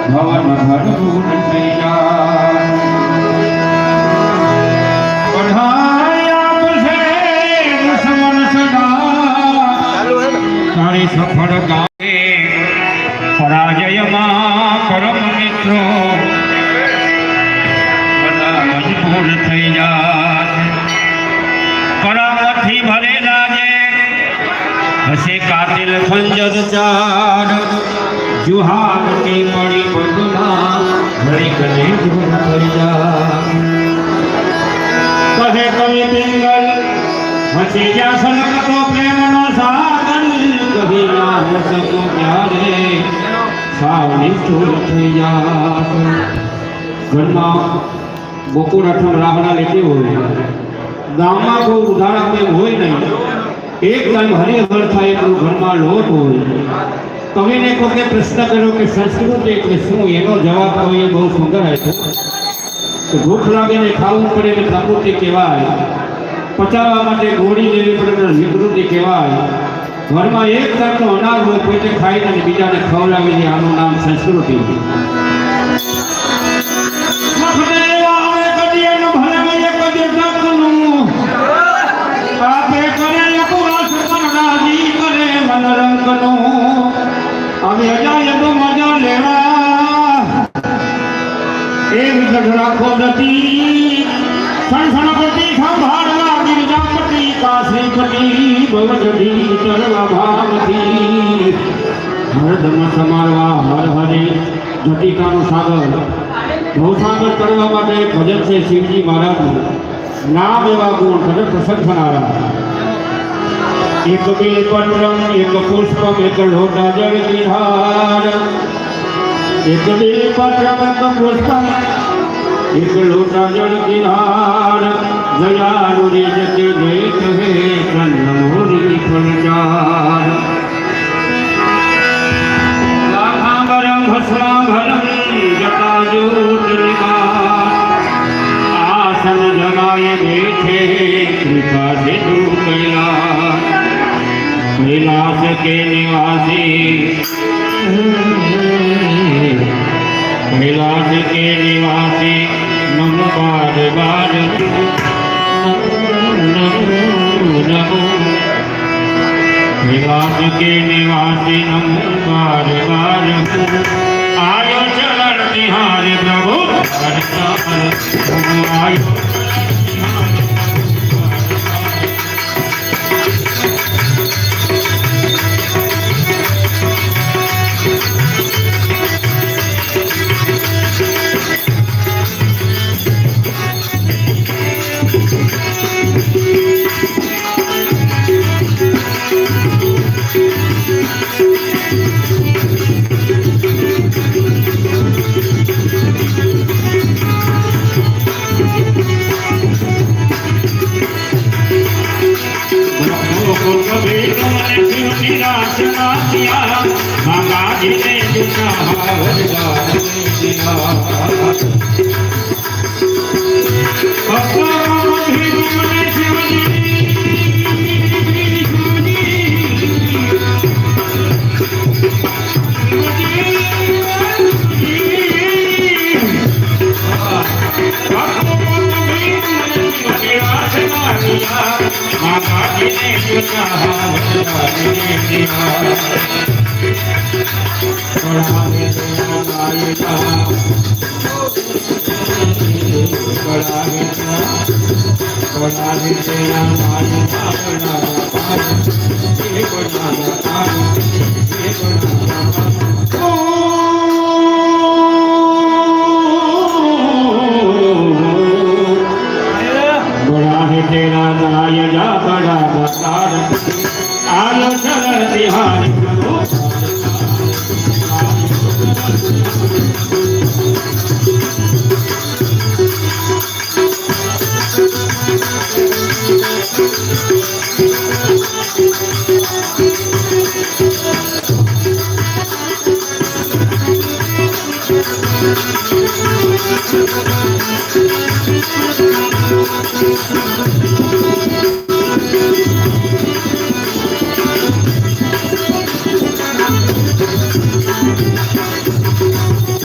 ભવન ભરભૂર થઈ જાય પઢાય આપશે દુશ્મન સદા તારી સફળ ગાવે પરાજયમાં પરમ મિત્રો બધા મજબૂર થઈ જાય પરામથી ભરેલા જે હશે કાતિલ ખંજર ચાર જુહાર કે પડી બદલા ઘડી ગલે દૂર થઈ જા કહે કવિ પિંગલ હસી જા સલકતો પ્રેમનો સાગર કભી ના હો સકો ક્યારે સાવની સ્તુર થઈ જા ઘરમાં બપોર અઠમ રાહના લેતી હોય ગામમાં કોઈ ઉધારા કોઈ હોય નહીં એક ટાઈમ હરિહર થાય એટલું ઘરમાં લોટ હોય તમે કહો કે પ્રશ્ન કરો કે સંસ્કૃતિ એટલે શું એનો જવાબ તો એ બહુ સુંદર આપ્યો તો ભૂખ લાગીને ખાવું પડે એટલે પ્રકૃતિ કહેવાય પચાવવા માટે ગોળી લેવી પડે એટલે વિકૃતિ કહેવાય ઘરમાં એક ટાઈમનો અનાજ હોય પોતે ખાઈને અને બીજાને ખવડાવી દે આનું નામ સંસ્કૃતિ અમે અજાયબો મજા લેવા એક ગઢરાખો નથી સણસણપતિ સંભાળવા ગિરજાપતિ કાશીપતિ ભવજડી ચરવા ભાવથી હરદમ સમારવા હર હરે જટિકાનું સાગર ભવસાગર કરવા માટે ભજન છે શિવજી મહારાજનું નામ એવા ગુણ ભજન પ્રસન્ન થનારા એક બિલપત્રમ એક પુષ્પમ એક લોટા જળ વિહાર એક બિલપત્રમ એક પુષ્પમ એક લોટા જળ વિહાર જયારુરી જતે દેખ હે ચંદ્રમોરી ફલચાર લાખાંબરમ ભસ્માભરમ જટાજૂટ નિકાર આસન જમાય બેઠે કૃપા સિંધુ કૈલાસ कैलाश के निवासी कैलाश के निवासी नमो बार बार नमो कैलाश के निवासी नमो बार बार आयो चरण तिहारे प्रभु आयो Thank you.